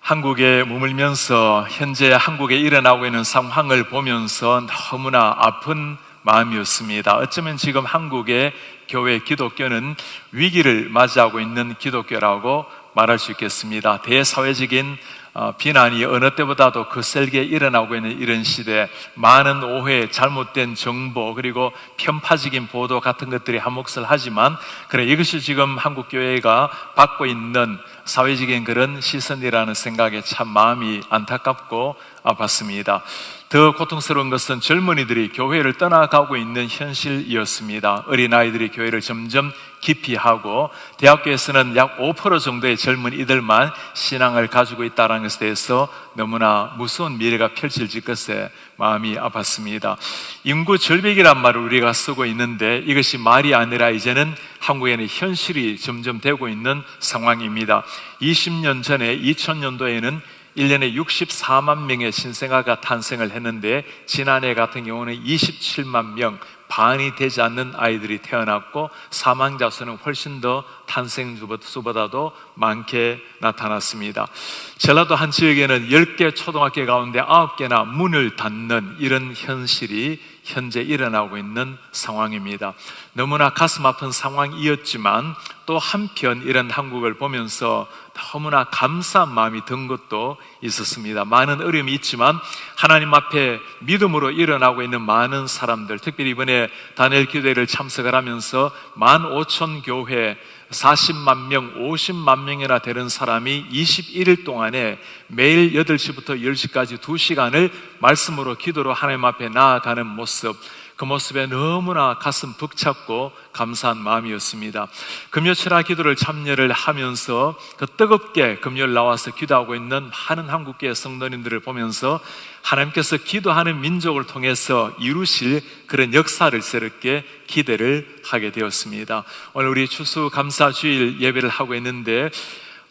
한국에 머물면서 현재 한국에 일어나고 있는 상황을 보면서 너무나 아픈 마음이었습니다. 어쩌면 지금 한국의 교회 기독교는 위기를 맞이하고 있는 기독교라고 말할 수 있겠습니다. 대사회적인 비난이 어느 때보다도 거세게 일어나고 있는 이런 시대, 많은 오해, 잘못된 정보, 그리고 편파적인 보도 같은 것들이 한몫을 하지만, 그래, 이것이 지금 한국교회가 받고 있는 사회적인 그런 시선이라는 생각에 참 마음이 안타깝고 아팠습니다. 더 고통스러운 것은 젊은이들이 교회를 떠나가고 있는 현실이었습니다. 어린아이들이 교회를 점점 기피하고, 대학교에서는 약 5% 정도의 젊은이들만 신앙을 가지고 있다는 것에 대해서 너무나 무서운 미래가 펼쳐질 것에 마음이 아팠습니다. 인구 절벽이란 말을 우리가 쓰고 있는데, 이것이 말이 아니라 이제는 한국에는 현실이 점점 되고 있는 상황입니다. 20년 전에 2000년도에는 1년에 64만 명의 신생아가 탄생을 했는데, 지난해 같은 경우는 27만 명, 반이 되지 않는 아이들이 태어났고, 사망자 수는 훨씬 더 탄생 수보다도 많게 나타났습니다. 전라도 한 지역에는 10개 초등학교 가운데 9개나 문을 닫는 이런 현실이 현재 일어나고 있는 상황입니다. 너무나 가슴 아픈 상황이었지만, 또 한편 이런 한국을 보면서 너무나 감사한 마음이 든 것도 있었습니다. 많은 어려움이 있지만 하나님 앞에 믿음으로 일어나고 있는 많은 사람들, 특별히 이번에 다니엘 기도회를 참석을 하면서 15,000교회 40만 명, 50만 명이나 되는 사람이 21일 동안에 매일 8시부터 10시까지 2시간을 말씀으로 기도로 하나님 앞에 나아가는 모습, 그 모습에 너무나 가슴 벅찼고 감사한 마음이었습니다. 금요 철야 기도를 참여를 하면서 그 뜨겁게 금요일 나와서 기도하고 있는 많은 한국교회 성도님들을 보면서 하나님께서 기도하는 민족을 통해서 이루실 그런 역사를 새롭게 기대를 하게 되었습니다. 오늘 우리 추수감사주일 예배를 하고 있는데,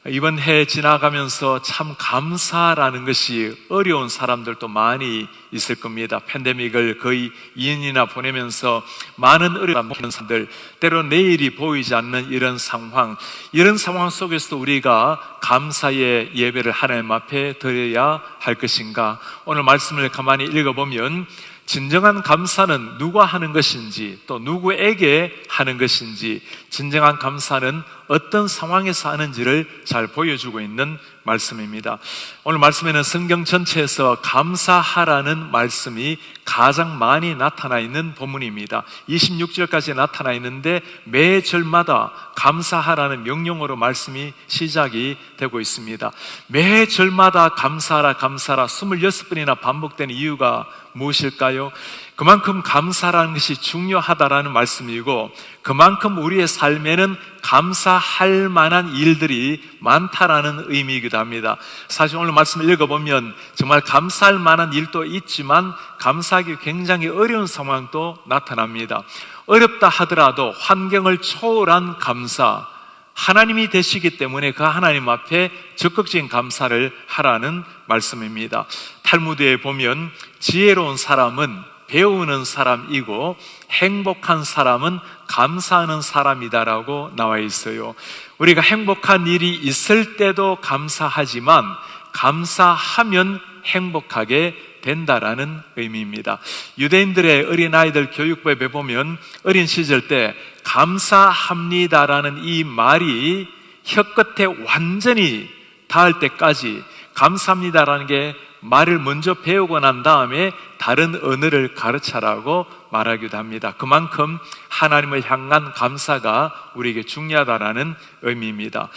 이번 해 지나가면서 참 감사라는 것이 어려운 사람들도 많이 있을 겁니다. 팬데믹을 거의 2년이나 보내면서 많은 어려움을 겪는 사람들, 때로 내일이 보이지 않는 이런 상황 속에서도 우리가 감사의 예배를 하나님 앞에 드려야 할 것인가? 오늘 말씀을 가만히 읽어보면 진정한 감사는 누가 하는 것인지, 또 누구에게 하는 것인지, 진정한 감사는 어떤 상황에서 하는지를 잘 보여주고 있는 말씀입니다. 오늘 말씀에는 성경 전체에서 감사하라는 말씀이 가장 많이 나타나 있는 본문입니다. 26절까지 나타나 있는데 매 절마다 감사하라는 명령어로 말씀이 시작이 되고 있습니다. 매 절마다 감사하라 26번이나 반복되는 이유가 무엇일까요? 그만큼 감사라는 것이 중요하다라는 말씀이고, 그만큼 우리의 삶에는 감사할 만한 일들이 많다라는 의미이기도 합니다. 사실 오늘 말씀을 읽어보면 정말 감사할 만한 일도 있지만 감사하기 굉장히 어려운 상황도 나타납니다. 어렵다 하더라도 환경을 초월한 감사, 하나님이 되시기 때문에 그 하나님 앞에 적극적인 감사를 하라는 말씀입니다. 탈무드에 보면 지혜로운 사람은 배우는 사람이고 행복한 사람은 감사하는 사람이다라고 나와 있어요. 우리가 행복한 일이 있을 때도 감사하지만 감사하면 행복하게 된다라는 의미입니다. 유대인들의 어린아이들 교육법에 보면 어린 시절 때 감사합니다라는 이 말이 혀끝에 완전히 닿을 때까지 감사합니다라는 게 말을 먼저 배우고 난 다음에 다른 언어를 가르쳐라고 말하기도 합니다. 그만큼 하나님을 향한 감사가 우리에게 중요하다라는 의미입니다.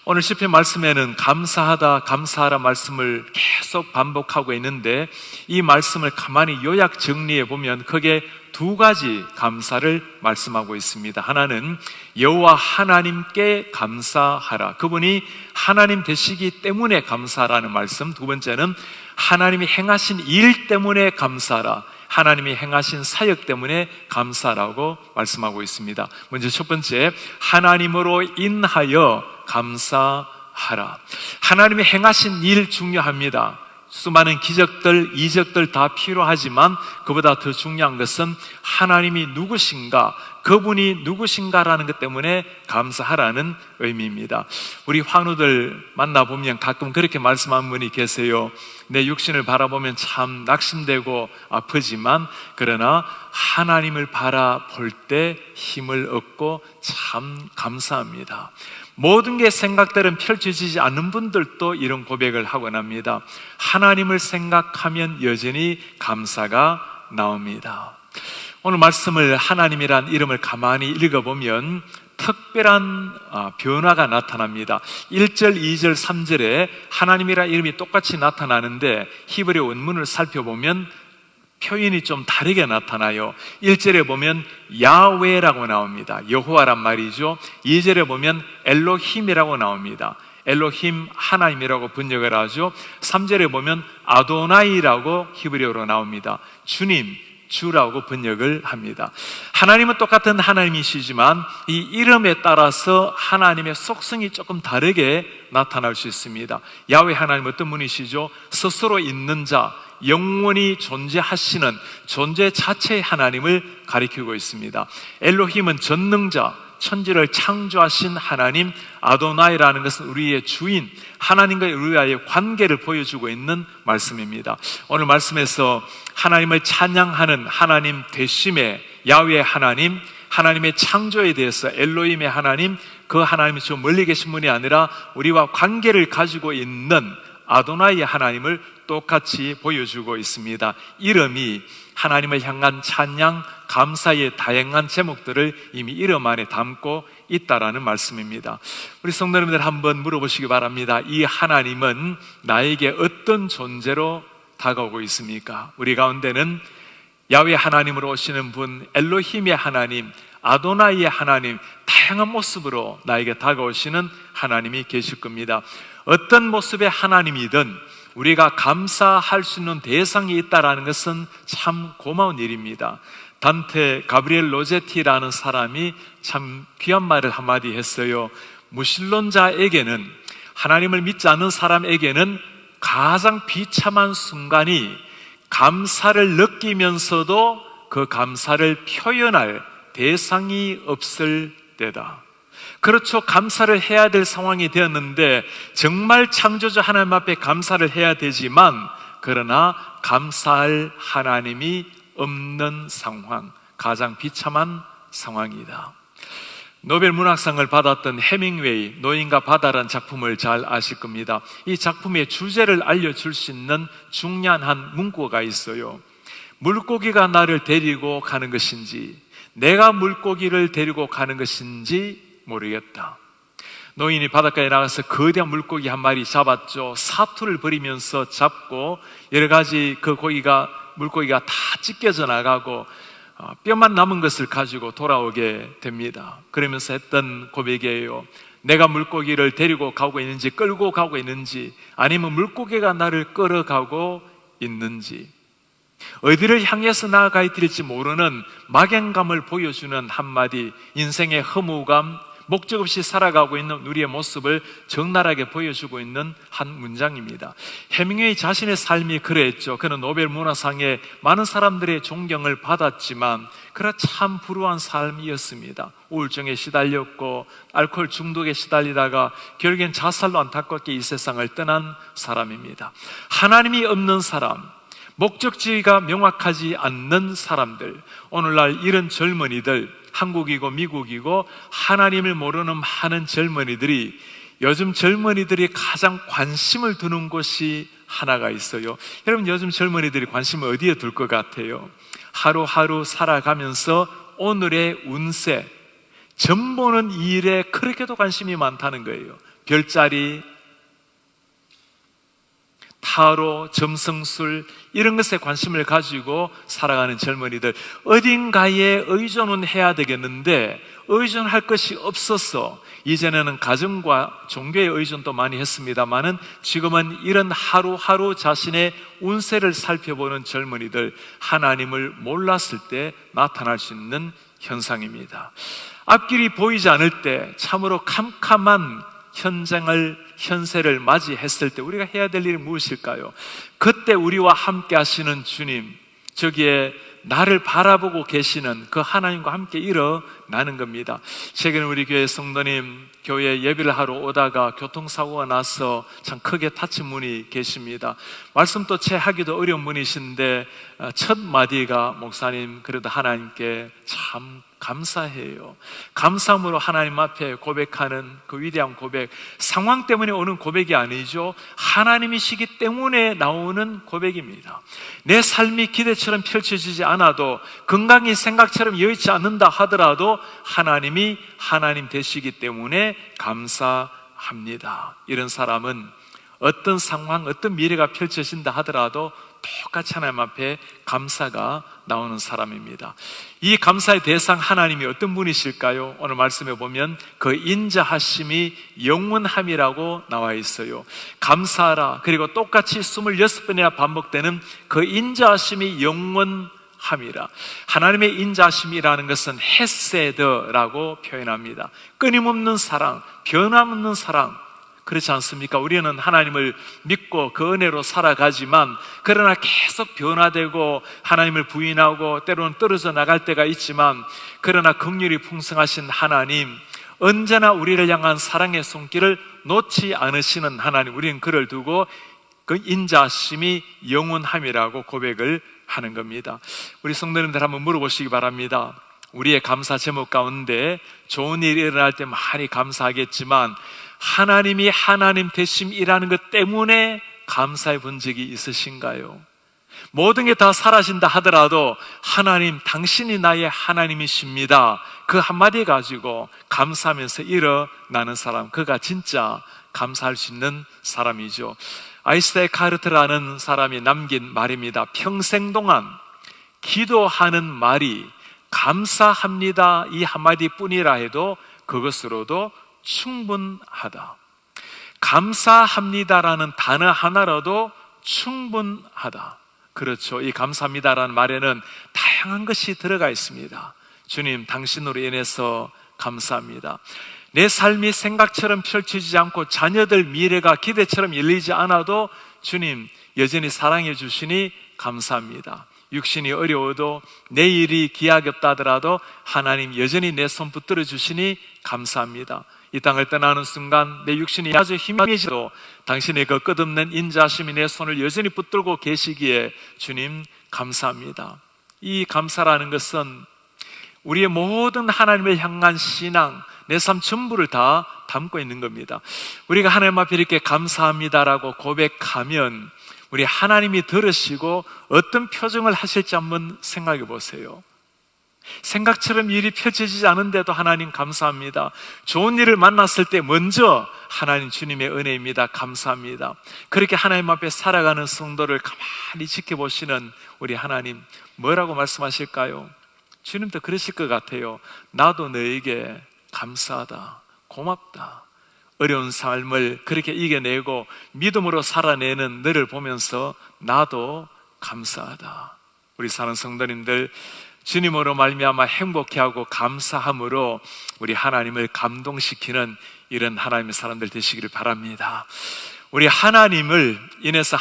오늘 시편 말씀에는 감사하다, 감사하라 말씀을 계속 반복하고 있는데, 이 말씀을 가만히 요약 정리해 보면 크게 두 가지 감사를 말씀하고 있습니다. 하나는 여호와 하나님께 감사하라, 그분이 하나님 되시기 때문에 감사하라는 말씀. 두 번째는 하나님이 행하신 일 때문에 감사하라, 하나님이 행하신 사역 때문에 감사라고 말씀하고 있습니다. 먼저 첫 번째, 하나님으로 인하여 감사하라. 하나님이 행하신 일 중요합니다. 수많은 기적들, 이적들 다 필요하지만 그보다 더 중요한 것은 하나님이 누구신가, 그분이 누구신가라는 것 때문에 감사하라는 의미입니다. 우리 환우들 만나보면 가끔 그렇게 말씀하는 분이 계세요. 내 육신을 바라보면 참 낙심되고 아프지만 그러나 하나님을 바라볼 때 힘을 얻고 참 감사합니다. 모든 게 생각대로 펼쳐지지 않는 분들도 이런 고백을 하곤 합니다. 하나님을 생각하면 여전히 감사가 나옵니다. 오늘 말씀을 하나님이란 이름을 가만히 읽어보면 특별한 변화가 나타납니다. 1절, 2절, 3절에 하나님이란 이름이 똑같이 나타나는데 히브리 원문을 살펴보면 표현이 좀 다르게 나타나요. 1절에 보면 야훼라고 나옵니다. 여호와란 말이죠. 2절에 보면 엘로힘이라고 나옵니다. 엘로힘 하나님이라고 번역을 하죠. 3절에 보면 아도나이라고 히브리어로 나옵니다. 주님, 주라고 번역을 합니다. 하나님은 똑같은 하나님이시지만 이 이름에 따라서 하나님의 속성이 조금 다르게 나타날 수 있습니다. 야훼 하나님 어떤 분이시죠? 스스로 있는 자, 영원히 존재하시는 존재 자체의 하나님을 가리키고 있습니다. 엘로힘은 전능자, 천지를 창조하신 하나님, 아도나이라는 것은 우리의 주인, 하나님과 우리와의 관계를 보여주고 있는 말씀입니다. 오늘 말씀에서 하나님을 찬양하는 하나님 되심의 야훼 하나님, 하나님의 창조에 대해서 엘로힘의 하나님, 그 하나님이 저 멀리 계신 분이 아니라 우리와 관계를 가지고 있는 아도나이의 하나님을 똑같이 보여주고 있습니다. 이름이 하나님을 향한 찬양, 감사의 다양한 제목들을 이미 이름 안에 담고 있다라는 말씀입니다. 우리 성도 여러분들 한번 물어보시기 바랍니다. 이 하나님은 나에게 어떤 존재로 다가오고 있습니까? 우리 가운데는 야훼 하나님으로 오시는 분, 엘로힘의 하나님, 아도나이의 하나님, 다양한 모습으로 나에게 다가오시는 하나님이 계실 겁니다. 어떤 모습의 하나님이든 우리가 감사할 수 있는 대상이 있다는 것은 참 고마운 일입니다. 단테 가브리엘 로제티라는 사람이 참 귀한 말을 한마디 했어요. 무신론자에게는, 하나님을 믿지 않는 사람에게는 가장 비참한 순간이 감사를 느끼면서도 그 감사를 표현할 대상이 없을 때다. 그렇죠. 감사를 해야 될 상황이 되었는데 정말 창조주 하나님 앞에 감사를 해야 되지만 그러나 감사할 하나님이 없는 상황, 가장 비참한 상황이다. 노벨 문학상을 받았던 해밍웨이 노인과 바다라는 작품을 잘 아실 겁니다. 이 작품의 주제를 알려줄 수 있는 중요한 한 문구가 있어요. 물고기가 나를 데리고 가는 것인지 내가 물고기를 데리고 가는 것인지 모르겠다. 노인이 바닷가에 나가서 거대한 물고기 한 마리 잡았죠. 사투를 벌이면서 잡고 여러 가지 그 물고기가 다 찢겨져 나가고 뼈만 남은 것을 가지고 돌아오게 됩니다. 그러면서 했던 고백이에요. 내가 물고기를 데리고 가고 있는지, 끌고 가고 있는지, 아니면 물고기가 나를 끌어가고 있는지, 어디를 향해서 나아가야 될지 모르는 막연감을 보여주는 한마디, 인생의 허무감, 목적 없이 살아가고 있는 우리의 모습을 적나라하게 보여주고 있는 한 문장입니다. 해밍웨이 자신의 삶이 그랬죠. 그는 노벨 문학상에 많은 사람들의 존경을 받았지만 그러나 참 불우한 삶이었습니다. 우울증에 시달렸고 알코올 중독에 시달리다가 결국엔 자살로 안타깝게 이 세상을 떠난 사람입니다. 하나님이 없는 사람, 목적지가 명확하지 않는 사람들, 오늘날 이런 젊은이들, 한국이고 미국이고 하나님을 모르는 많은 젊은이들이, 요즘 젊은이들이 가장 관심을 두는 곳이 하나가 있어요. 여러분, 요즘 젊은이들이 관심을 어디에 둘 것 같아요? 하루하루 살아가면서 오늘의 운세, 점 보는 일에 그렇게도 관심이 많다는 거예요. 별자리, 타로, 점성술, 이런 것에 관심을 가지고 살아가는 젊은이들, 어딘가에 의존은 해야 되겠는데 의존할 것이 없어서 이전에는 가정과 종교의 의존도 많이 했습니다만은 지금은 이런 하루하루 자신의 운세를 살펴보는 젊은이들, 하나님을 몰랐을 때 나타날 수 있는 현상입니다. 앞길이 보이지 않을 때, 참으로 캄캄한 현세를 맞이했을 때 우리가 해야 될 일이 무엇일까요? 그때 우리와 함께 하시는 주님, 저기에 나를 바라보고 계시는 그 하나님과 함께 일어나는 겁니다. 최근에 우리 교회 성도님 교회 예배를 하러 오다가 교통사고가 나서 참 크게 다친 분이 계십니다. 말씀도 채 하기도 어려운 분이신데 첫 마디가 목사님 그래도 하나님께 참 감사해요. 감사함으로 하나님 앞에 고백하는 그 위대한 고백, 상황 때문에 오는 고백이 아니죠. 하나님이시기 때문에 나오는 고백입니다. 내 삶이 기대처럼 펼쳐지지 않아도, 건강이 생각처럼 여의치 않는다 하더라도 하나님이 하나님 되시기 때문에 감사합니다. 이런 사람은 어떤 상황, 어떤 미래가 펼쳐진다 하더라도 똑같이 하나님 앞에 감사가 나오는 사람입니다. 이 감사의 대상 하나님이 어떤 분이실까요? 오늘 말씀에 보면 그 인자하심이 영원함이라고 나와 있어요. 감사하라. 그리고 똑같이 26번이나 반복되는 그 인자하심이 영원함이라. 하나님의 인자하심이라는 것은 헤세드라고 표현합니다. 끊임없는 사랑, 변함없는 사랑. 그렇지 않습니까? 우리는 하나님을 믿고 그 은혜로 살아가지만, 그러나 계속 변화되고 하나님을 부인하고 때로는 떨어져 나갈 때가 있지만, 그러나 긍휼이 풍성하신 하나님, 언제나 우리를 향한 사랑의 손길을 놓지 않으시는 하나님, 우리는 그를 두고 그 인자심이 영원함이라고 고백을 하는 겁니다. 우리 성도님들 한번 물어보시기 바랍니다. 우리의 감사 제목 가운데 좋은 일이 일어날 때 많이 감사하겠지만, 하나님이 하나님 되심이라는 것 때문에 감사해 본 적이 있으신가요? 모든 게 다 사라진다 하더라도 하나님, 당신이 나의 하나님이십니다, 그 한마디 가지고 감사하면서 일어나는 사람, 그가 진짜 감사할 수 있는 사람이죠. 아이스타이 카르트라는 사람이 남긴 말입니다. 평생 동안 기도하는 말이 감사합니다 이 한마디 뿐이라 해도 그것으로도 충분하다. 감사합니다라는 단어 하나로도 충분하다. 그렇죠. 이 감사합니다라는 말에는 다양한 것이 들어가 있습니다. 주님, 당신으로 인해서 감사합니다. 내 삶이 생각처럼 펼쳐지지 않고 자녀들 미래가 기대처럼 열리지 않아도 주님 여전히 사랑해 주시니 감사합니다. 육신이 어려워도, 내일이 기약없다 하더라도 하나님 여전히 내 손 붙들어 주시니 감사합니다. 이 땅을 떠나는 순간 내 육신이 아주 힘이지도 당신의 그 끝없는 인자심이 내 손을 여전히 붙들고 계시기에 주님 감사합니다. 이 감사라는 것은 우리의 모든 하나님을 향한 신앙, 내 삶 전부를 다 담고 있는 겁니다. 우리가 하나님 앞에 이렇게 감사합니다라고 고백하면 우리 하나님이 들으시고 어떤 표정을 하실지 한번 생각해 보세요. 생각처럼 일이 펼쳐지지 않은데도 하나님 감사합니다. 좋은 일을 만났을 때 먼저 하나님 주님의 은혜입니다, 감사합니다. 그렇게 하나님 앞에 살아가는 성도를 가만히 지켜보시는 우리 하나님, 뭐라고 말씀하실까요? 주님도 그러실 것 같아요. 나도 너에게 감사하다, 고맙다. 어려운 삶을 그렇게 이겨내고 믿음으로 살아내는 너를 보면서 나도 감사하다. 우리 사는 성도님들, 주님으로 말미암아 행복해하고 감사함으로 우리 하나님을 감동시키는 이런 하나님의 사람들 되시기를 바랍니다. 우리 하나님을 인해서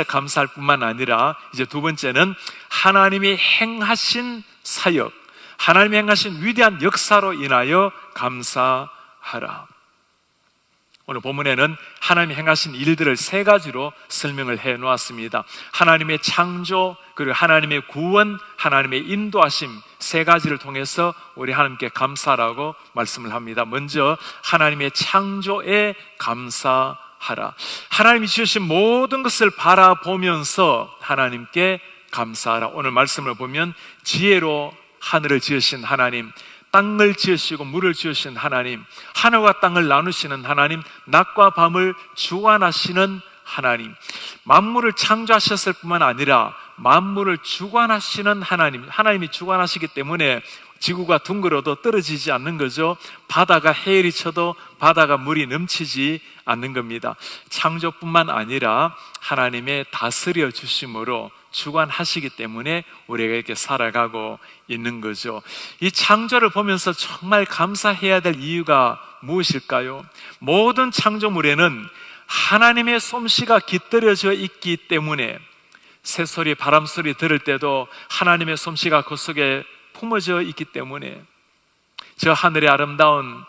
감사할 뿐만 아니라 이제 두 번째는 하나님이 행하신 사역, 하나님이 행하신 위대한 역사로 인하여 감사하라. 오늘 본문에는 하나님이 행하신 일들을 세 가지로 설명을 해 놓았습니다. 하나님의 창조, 그리고 하나님의 구원, 하나님의 인도하심, 세 가지를 통해서 우리 하나님께 감사라고 말씀을 합니다. 먼저 하나님의 창조에 감사하라. 하나님이 지으신 모든 것을 바라보면서 하나님께 감사하라. 오늘 말씀을 보면 지혜로 하늘을 지으신 하나님, 땅을 지으시고 물을 지으신 하나님, 하늘과 땅을 나누시는 하나님, 낮과 밤을 주관하시는 하나님, 만물을 창조하셨을 뿐만 아니라 만물을 주관하시는 하나님, 하나님이 주관하시기 때문에 지구가 둥글어도 떨어지지 않는 거죠. 바다가 해일이 쳐도 바다가 물이 넘치지 않는 겁니다. 창조뿐만 아니라 하나님의 다스려 주심으로 주관하시기 때문에 우리가 이렇게 살아가고 있는 거죠. 이 창조를 보면서 정말 감사해야 될 이유가 무엇일까요? 모든 창조물에는 하나님의 솜씨가 깃들여져 있기 때문에 새소리, 바람소리 들을 때도 하나님의 솜씨가 그 속에 품어져 있기 때문에 저 하늘의 아름다운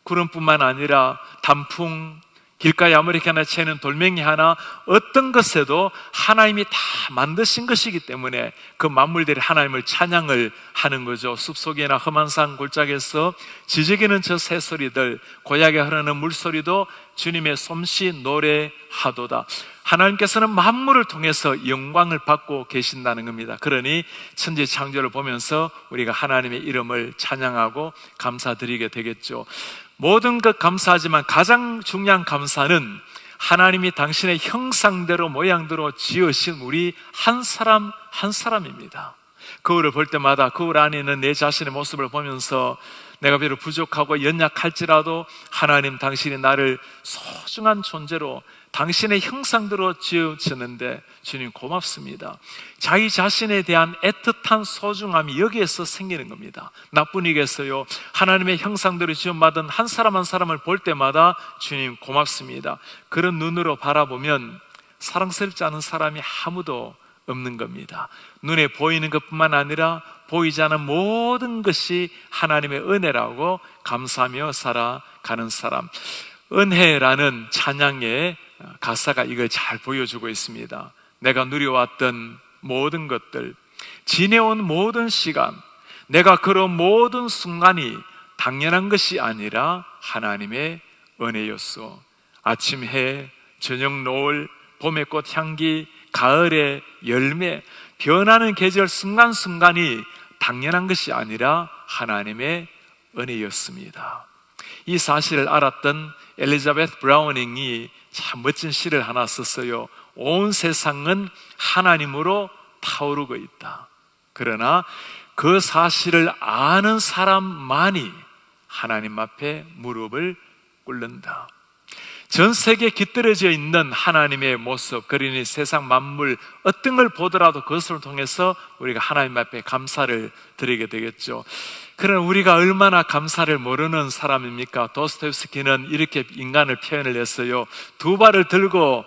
구름뿐만 아니라 단풍, 길가에 아무렇게나 채는 돌멩이 하나, 어떤 것에도 하나님이 다 만드신 것이기 때문에 그 만물들이 하나님을 찬양을 하는 거죠. 숲속이나 험한 산 골짜기에서 지저귀는 저 새소리들, 고약에 흐르는 물소리도 주님의 솜씨 노래하도다. 하나님께서는 만물을 통해서 영광을 받고 계신다는 겁니다. 그러니 천지 창조를 보면서 우리가 하나님의 이름을 찬양하고 감사드리게 되겠죠. 모든 것 감사하지만 가장 중요한 감사는 하나님이 당신의 형상대로 모양대로 지으신 우리 한 사람 한 사람입니다. 거울을 볼 때마다 거울 안에 있는 내 자신의 모습을 보면서 내가 비록 부족하고 연약할지라도 하나님 당신이 나를 소중한 존재로 당신의 형상대로 지으셨는데 주님 고맙습니다. 자기 자신에 대한 애틋한 소중함이 여기에서 생기는 겁니다. 나뿐이겠어요? 하나님의 형상대로 지음받은 한 사람 한 사람을 볼 때마다 주님 고맙습니다. 그런 눈으로 바라보면 사랑스럽지 않은 사람이 아무도 없는 겁니다. 눈에 보이는 것뿐만 아니라 보이지 않은 모든 것이 하나님의 은혜라고 감사하며 살아가는 사람. 은혜라는 찬양의 가사가 이걸 잘 보여주고 있습니다. 내가 누려왔던 모든 것들, 지내온 모든 시간, 내가 그런 모든 순간이 당연한 것이 아니라 하나님의 은혜였소. 아침 해, 저녁 노을, 봄의 꽃 향기, 가을의 열매, 변하는 계절 순간순간이 당연한 것이 아니라 하나님의 은혜였습니다. 이 사실을 알았던 엘리자베스 브라우닝이 참 멋진 시를 하나 썼어요. 온 세상은 하나님으로 타오르고 있다. 그러나 그 사실을 아는 사람만이 하나님 앞에 무릎을 꿇는다. 전 세계에 깃들여져 있는 하나님의 모습, 그러니 세상 만물 어떤 걸 보더라도 그것을 통해서 우리가 하나님 앞에 감사를 드리게 되겠죠. 그러나 우리가 얼마나 감사를 모르는 사람입니까? 도스토옙스키는 이렇게 인간을 표현을 했어요. 두 발을 들고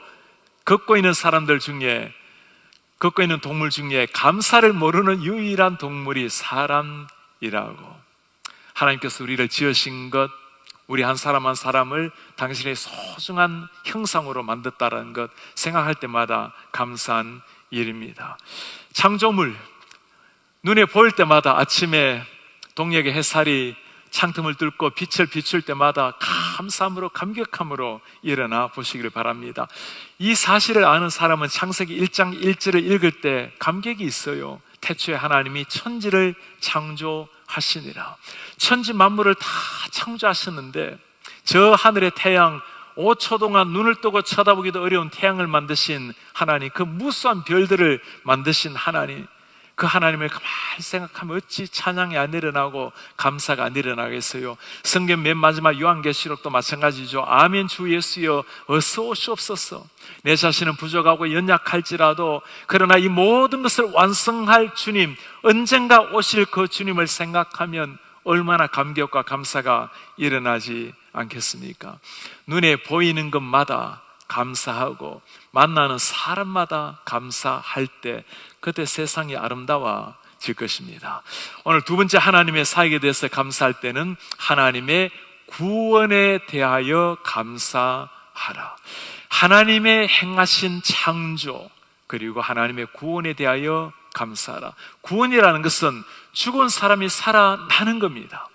걷고 있는 사람들 중에, 걷고 있는 동물 중에 감사를 모르는 유일한 동물이 사람이라고. 하나님께서 우리를 지으신 것, 우리 한 사람 한 사람을 당신의 소중한 형상으로 만들었다는 것 생각할 때마다 감사한 일입니다. 창조물, 눈에 보일 때마다 아침에 동역의 햇살이 창틈을 뚫고 빛을 비출 때마다 감사함으로 감격함으로 일어나 보시기를 바랍니다. 이 사실을 아는 사람은 창세기 1장 1절을 읽을 때 감격이 있어요. 태초에 하나님이 천지를 창조하시니라. 천지 만물을 다 창조하셨는데 저 하늘의 태양, 5초 동안 눈을 뜨고 쳐다보기도 어려운 태양을 만드신 하나님, 그 무수한 별들을 만드신 하나님, 그 하나님을 가만히 생각하면 어찌 찬양이 안 일어나고 감사가 안 일어나겠어요. 성경 맨 마지막 요한계시록도 마찬가지죠. 아멘 주 예수여 어서 오시옵소서. 내 자신은 부족하고 연약할지라도 그러나 이 모든 것을 완성할 주님, 언젠가 오실 그 주님을 생각하면 얼마나 감격과 감사가 일어나지 않겠습니까? 눈에 보이는 것마다 감사하고 만나는 사람마다 감사할 때 그때 세상이 아름다워질 것입니다. 오늘 두 번째 하나님의 사역에 대해서 감사할 때는 하나님의 구원에 대하여 감사하라. 하나님의 행하신 창조 그리고 하나님의 구원에 대하여 감사하라. 구원이라는 것은 죽은 사람이 살아나는 겁니다.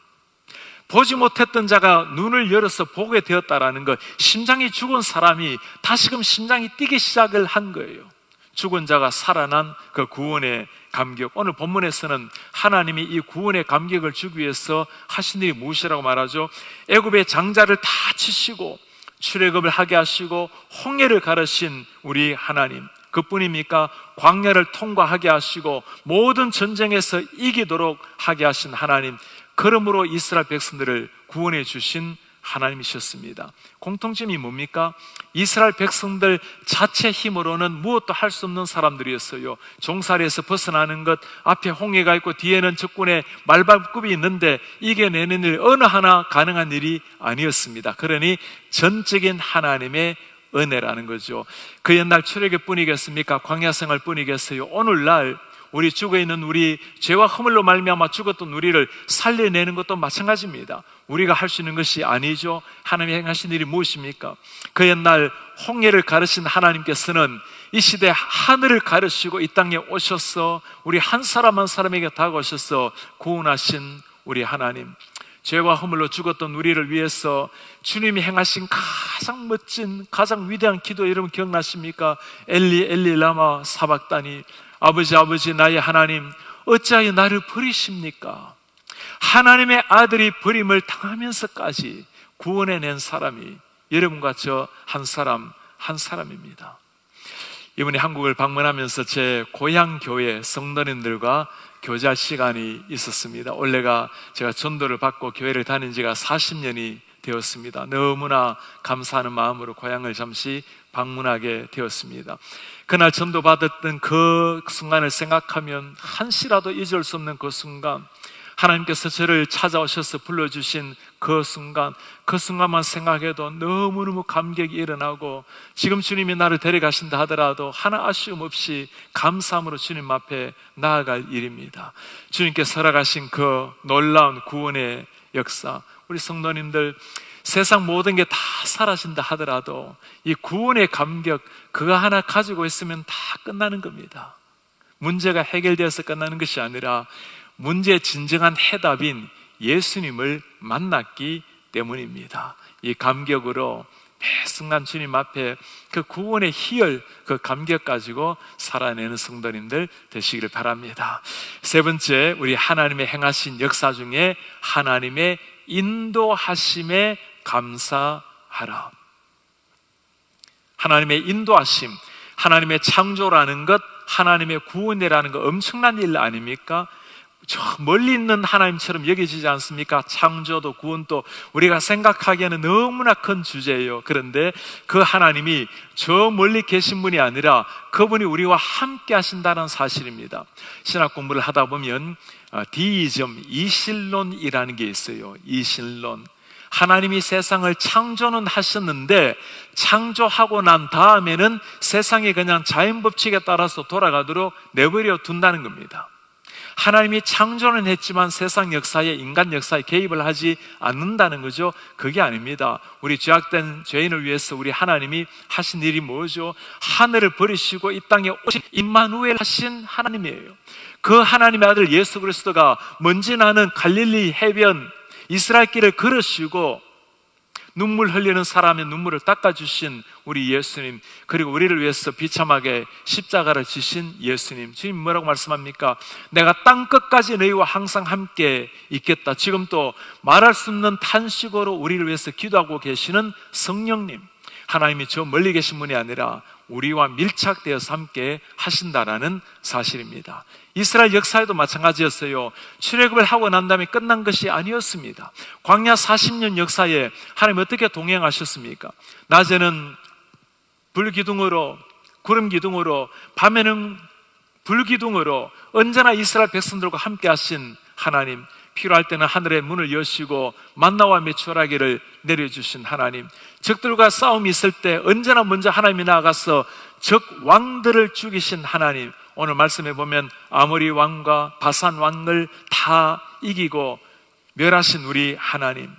보지 못했던 자가 눈을 열어서 보게 되었다라는 것, 심장이 죽은 사람이 다시금 심장이 뛰기 시작을 한 거예요. 죽은 자가 살아난 그 구원의 감격. 오늘 본문에서는 하나님이 이 구원의 감격을 주기 위해서 하신 일이 무엇이라고 말하죠? 애굽의 장자를 다 치시고 출애굽을 하게 하시고 홍해를 가르신 우리 하나님, 그뿐입니까? 광야를 통과하게 하시고 모든 전쟁에서 이기도록 하게 하신 하나님, 그러므로 이스라엘 백성들을 구원해 주신 하나님이셨습니다. 공통점이 뭡니까? 이스라엘 백성들 자체 힘으로는 무엇도 할 수 없는 사람들이었어요. 종살이에서 벗어나는 것, 앞에 홍해가 있고 뒤에는 적군의 말발굽이 있는데 이겨내는 일 어느 하나 가능한 일이 아니었습니다. 그러니 전적인 하나님의 은혜라는 거죠. 그 옛날 출애굽 뿐이겠습니까? 광야 생활 뿐이겠어요? 오늘날 우리 죽어있는 우리 죄와 허물로 말미암아 죽었던 우리를 살려내는 것도 마찬가지입니다. 우리가 할 수 있는 것이 아니죠. 하나님이 행하신 일이 무엇입니까? 그 옛날 홍해를 가르신 하나님께서는 이 시대 하늘을 가르시고 이 땅에 오셔서 우리 한 사람 한 사람에게 다가오셔서 구원하신 우리 하나님, 죄와 허물로 죽었던 우리를 위해서 주님이 행하신 가장 멋진, 가장 위대한 기도 여러분 기억나십니까? 엘리 엘리 라마 사박다니, 아버지 아버지 나의 하나님 어찌하여 나를 버리십니까? 하나님의 아들이 버림을 당하면서까지 구원해낸 사람이 여러분과 저 한 사람입니다. 이번에 한국을 방문하면서 제 고향 교회 성도님들과 교제할 시간이 있었습니다. 올해가 제가 전도를 받고 교회를 다닌 지가 40년이 되었습니다. 너무나 감사하는 마음으로 고향을 잠시 방문하게 되었습니다. 그날 전도 받았던 그 순간을 생각하면 한시라도 잊을 수 없는 그 순간, 하나님께서 저를 찾아오셔서 불러주신 그 순간만 생각해도 너무너무 감격이 일어나고, 지금 주님이 나를 데려가신다 하더라도 하나 아쉬움 없이 감사함으로 주님 앞에 나아갈 일입니다. 주님께서 허락하신 그 놀라운 구원의 역사, 우리 성도님들 세상 모든 게 다 사라진다 하더라도 이 구원의 감격 그거 하나 가지고 있으면 다 끝나는 겁니다. 문제가 해결되어서 끝나는 것이 아니라 문제의 진정한 해답인 예수님을 만났기 때문입니다. 이 감격으로 매 순간 주님 앞에 그 구원의 희열, 그 감격 가지고 살아내는 성도님들 되시기를 바랍니다. 세 번째, 우리 하나님의 행하신 역사 중에 하나님의 인도하심에 감사하라. 하나님의 인도하심, 하나님의 창조라는 것, 하나님의 구원이라는 것 엄청난 일 아닙니까? 저 멀리 있는 하나님처럼 여겨지지 않습니까? 창조도 구원도 우리가 생각하기에는 너무나 큰 주제예요. 그런데 그 하나님이 저 멀리 계신 분이 아니라 그분이 우리와 함께 하신다는 사실입니다. 신학 공부를 하다 보면 디이즘, 이신론이라는 게 있어요. 이신론. 하나님이 세상을 창조는 하셨는데 창조하고 난 다음에는 세상이 그냥 자연법칙에 따라서 돌아가도록 내버려 둔다는 겁니다. 하나님이 창조는 했지만 세상 역사에, 인간 역사에 개입을 하지 않는다는 거죠. 그게 아닙니다. 우리 죄악된 죄인을 위해서 우리 하나님이 하신 일이 뭐죠? 하늘을 버리시고 이 땅에 오신 임마누엘 하신 하나님이에요. 그 하나님의 아들 예수 그리스도가 먼지 나는 갈릴리 해변 이스라엘 길을 걸으시고 눈물 흘리는 사람의 눈물을 닦아주신 우리 예수님, 그리고 우리를 위해서 비참하게 십자가를 지신 예수님. 주님 뭐라고 말씀합니까? 내가 땅끝까지 너희와 항상 함께 있겠다. 지금 또 말할 수 없는 탄식으로 우리를 위해서 기도하고 계시는 성령님, 하나님이 저 멀리 계신 분이 아니라 우리와 밀착되어서 함께 하신다라는 사실입니다. 이스라엘 역사에도 마찬가지였어요. 출애굽을 하고 난 다음에 끝난 것이 아니었습니다. 광야 40년 역사에 하나님 어떻게 동행하셨습니까? 낮에는 불기둥으로, 구름 기둥으로, 밤에는 불기둥으로 언제나 이스라엘 백성들과 함께 하신 하나님, 필요할 때는 하늘의 문을 여시고 만나와 메추라기를 내려주신 하나님, 적들과 싸움이 있을 때 언제나 먼저 하나님이 나아가서 적 왕들을 죽이신 하나님, 오늘 말씀해 보면 아모리 왕과 바산 왕을 다 이기고 멸하신 우리 하나님,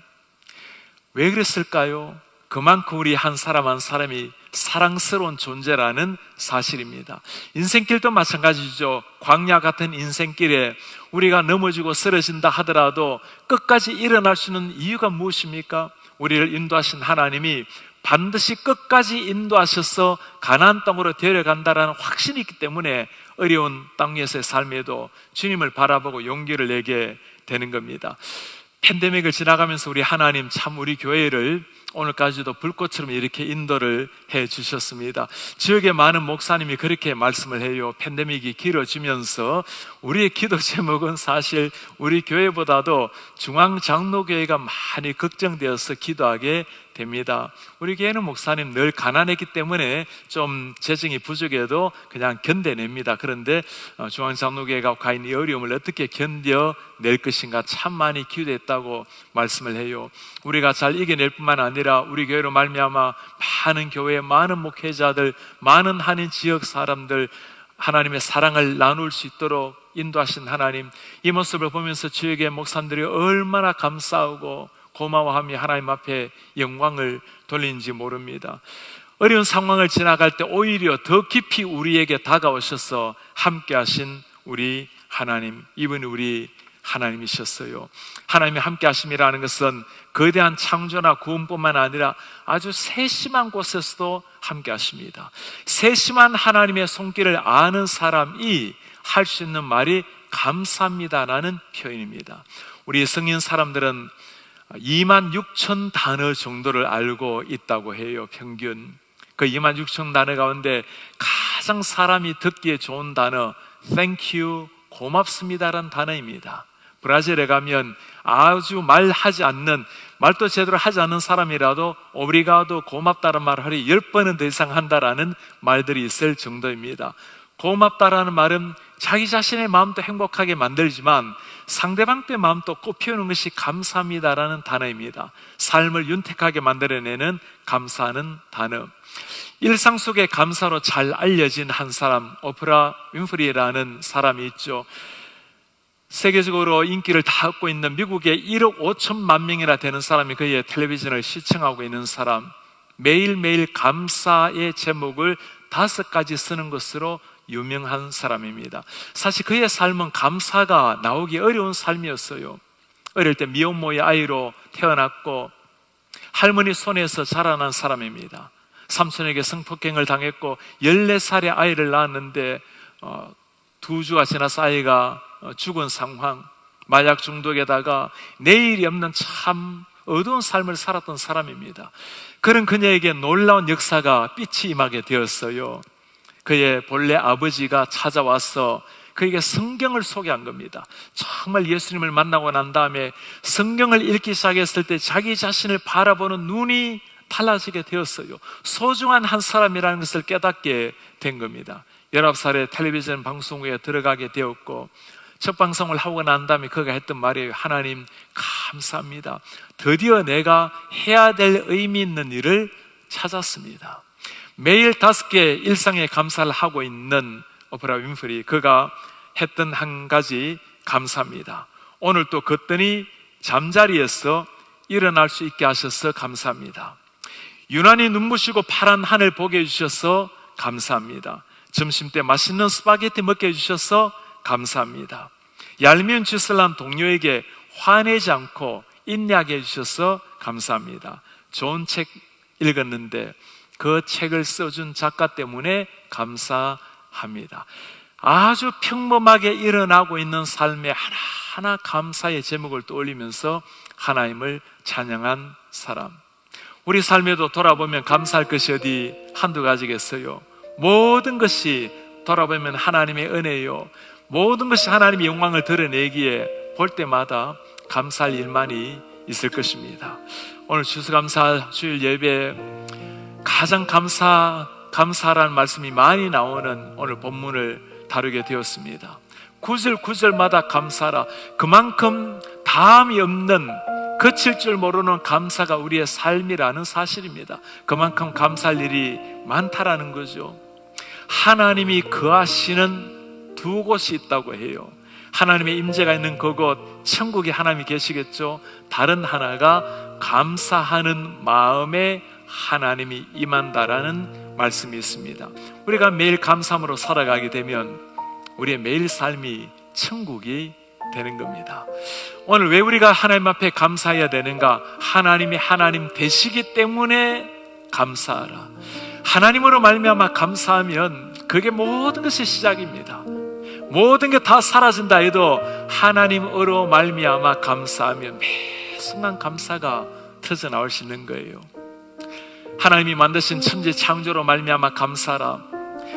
왜 그랬을까요? 그만큼 우리 한 사람 한 사람이 사랑스러운 존재라는 사실입니다. 인생길도 마찬가지죠. 광야 같은 인생길에 우리가 넘어지고 쓰러진다 하더라도 끝까지 일어날 수 있는 이유가 무엇입니까? 우리를 인도하신 하나님이 반드시 끝까지 인도하셔서 가나안 땅으로 데려간다라는 확신이 있기 때문에 어려운 땅에서의 삶에도 주님을 바라보고 용기를 내게 되는 겁니다. 팬데믹을 지나가면서 우리 하나님 참 우리 교회를 오늘까지도 불꽃처럼 이렇게 인도를 해 주셨습니다. 지역의 많은 목사님이 그렇게 말씀을 해요. 팬데믹이 길어지면서 우리의 기도 제목은 사실 우리 교회보다도 중앙장로교회가 많이 걱정되어서 기도하게 됩니다. 우리 교회는 목사님 늘 가난했기 때문에 좀 재정이 부족해도 그냥 견뎌냅니다. 그런데 중앙장로교회가 과연 이 어려움을 어떻게 견뎌낼 것인가 참 많이 기도했다고 말씀을 해요. 우리가 잘 이겨낼 뿐만 아니라 우리 교회로 말미암아 많은 교회, 많은 목회자들, 많은 한인 지역 사람들 하나님의 사랑을 나눌 수 있도록 인도하신 하나님, 이 모습을 보면서 지역의 목사님들이 얼마나 감사하고 고마워하며 하나님 앞에 영광을 돌리는지 모릅니다. 어려운 상황을 지나갈 때 오히려 더 깊이 우리에게 다가오셔서 함께 하신 우리 하나님, 이분이 우리 하나님이셨어요. 하나님이 함께 하심이라는 것은 거대한 창조나 구원뿐만 아니라 아주 세심한 곳에서도 함께 하십니다. 세심한 하나님의 손길을 아는 사람이 할 수 있는 말이 감사합니다라는 표현입니다. 우리 성인 사람들은 26,000 단어 정도를 알고 있다고 해요. 평균. 그 26,000 단어 가운데 가장 사람이 듣기에 좋은 단어 Thank you, 고맙습니다라는 단어입니다. 브라질에 가면 아주 말하지 않는, 말도 제대로 하지 않는 사람이라도 오브리가도, 고맙다는 말을 하루에 10번은 더 이상 한다라는 말들이 있을 정도입니다. 고맙다라는 말은 자기 자신의 마음도 행복하게 만들지만 상대방의 마음도 꽃피우는 것이 감사합니다라는 단어입니다. 삶을 윤택하게 만들어내는 감사하는 단어. 일상 속에 감사로 잘 알려진 한 사람, 오프라 윈프리라는 사람이 있죠. 세계적으로 인기를 다 얻고 있는 미국의 1억 5천만 명이나 되는 사람이 그의 텔레비전을 시청하고 있는 사람, 매일매일 감사의 제목을 5가지 쓰는 것으로 유명한 사람입니다. 사실 그의 삶은 감사가 나오기 어려운 삶이었어요. 어릴 때 미혼모의 아이로 태어났고 할머니 손에서 자라난 사람입니다. 삼촌에게 성폭행을 당했고 14살의 아이를 낳았는데 2주가 지나서 아이가 죽은 상황, 마약 중독에다가 내일이 없는 참 어두운 삶을 살았던 사람입니다. 그런 그녀에게 놀라운 역사가 빛이 임하게 되었어요. 그의 본래 아버지가 찾아와서 그에게 성경을 소개한 겁니다. 정말 예수님을 만나고 난 다음에 성경을 읽기 시작했을 때 자기 자신을 바라보는 눈이 달라지게 되었어요. 소중한 한 사람이라는 것을 깨닫게 된 겁니다. 19살에 텔레비전 방송국에 들어가게 되었고 첫 방송을 하고 난 다음에 그가 했던 말이에요. 하나님 감사합니다. 드디어 내가 해야 될 의미 있는 일을 찾았습니다. 매일 5개 일상에 감사를 하고 있는 오프라 윈프리, 그가 했던 한 가지 감사합니다. 오늘 또 걷더니 잠자리에서 일어날 수 있게 하셔서 감사합니다. 유난히 눈부시고 파란 하늘 보게 해주셔서 감사합니다. 점심때 맛있는 스파게티 먹게 해주셔서 감사합니다. 얄미운 짓을 한 동료에게 화내지 않고 인내하게 해주셔서 감사합니다. 좋은 책 읽었는데 그 책을 써준 작가 때문에 감사합니다. 아주 평범하게 일어나고 있는 삶에 하나하나 감사의 제목을 떠올리면서 하나님을 찬양한 사람. 우리 삶에도 돌아보면 감사할 것이 어디 한두 가지겠어요. 모든 것이 돌아보면 하나님의 은혜요, 모든 것이 하나님의 영광을 드러내기에 볼 때마다 감사할 일만이 있을 것입니다. 오늘 추수감사 주일 예배 가장 감사라는 말씀이 많이 나오는 오늘 본문을 다루게 되었습니다. 구절마다 감사라. 그만큼 다음이 없는, 그칠 줄 모르는 감사가 우리의 삶이라는 사실입니다. 그만큼 감사할 일이 많다라는 거죠. 하나님이 거하시는 2곳이 있다고 해요. 하나님의 임재가 있는 그곳, 천국에 하나님이 계시겠죠. 다른 하나가 감사하는 마음에 하나님이 임한다라는 말씀이 있습니다. 우리가 매일 감사함으로 살아가게 되면 우리의 매일 삶이 천국이 되는 겁니다. 오늘 왜 우리가 하나님 앞에 감사해야 되는가? 하나님이 하나님 되시기 때문에 감사하라. 하나님으로 말미암아 감사하면 그게 모든 것이 시작입니다. 모든 게 다 사라진다 해도 하나님으로 말미암아 감사하면 매 순간 감사가 터져나올 수 있는 거예요. 하나님이 만드신 천지 창조로 말미암아 감사하라.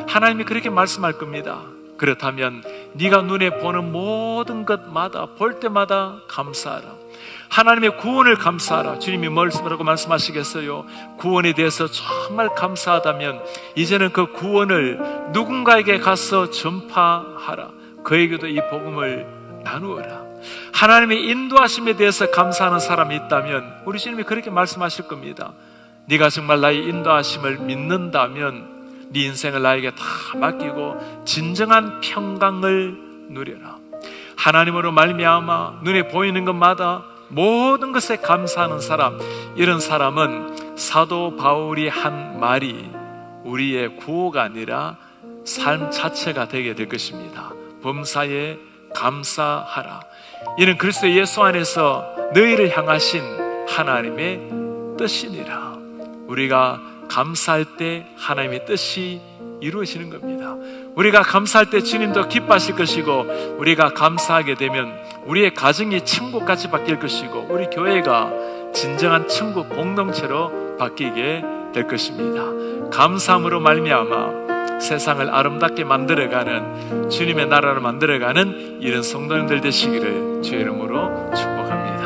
하나님이 그렇게 말씀할 겁니다. 그렇다면 네가 눈에 보는 모든 것마다, 볼 때마다 감사하라. 하나님의 구원을 감사하라. 주님이 뭐라고 말씀하시겠어요? 구원에 대해서 정말 감사하다면 이제는 그 구원을 누군가에게 가서 전파하라. 그에게도 이 복음을 나누어라. 하나님의 인도하심에 대해서 감사하는 사람이 있다면 우리 주님이 그렇게 말씀하실 겁니다. 네가 정말 나의 인도하심을 믿는다면 네 인생을 나에게 다 맡기고 진정한 평강을 누려라. 하나님으로 말미암아 눈에 보이는 것마다 모든 것에 감사하는 사람, 이런 사람은 사도 바울이 한 말이 우리의 구호가 아니라 삶 자체가 되게 될 것입니다. 범사에 감사하라. 이는 그리스도 예수 안에서 너희를 향하신 하나님의 뜻이니라. 우리가 감사할 때 하나님의 뜻이 이루어지는 겁니다. 우리가 감사할 때 주님도 기뻐하실 것이고, 우리가 감사하게 되면 우리의 가정이 천국같이 바뀔 것이고, 우리 교회가 진정한 천국 공동체로 바뀌게 될 것입니다. 감사함으로 말미암아 세상을 아름답게 만들어가는, 주님의 나라를 만들어가는 이런 성도님들 되시기를 주의 이름으로 축복합니다.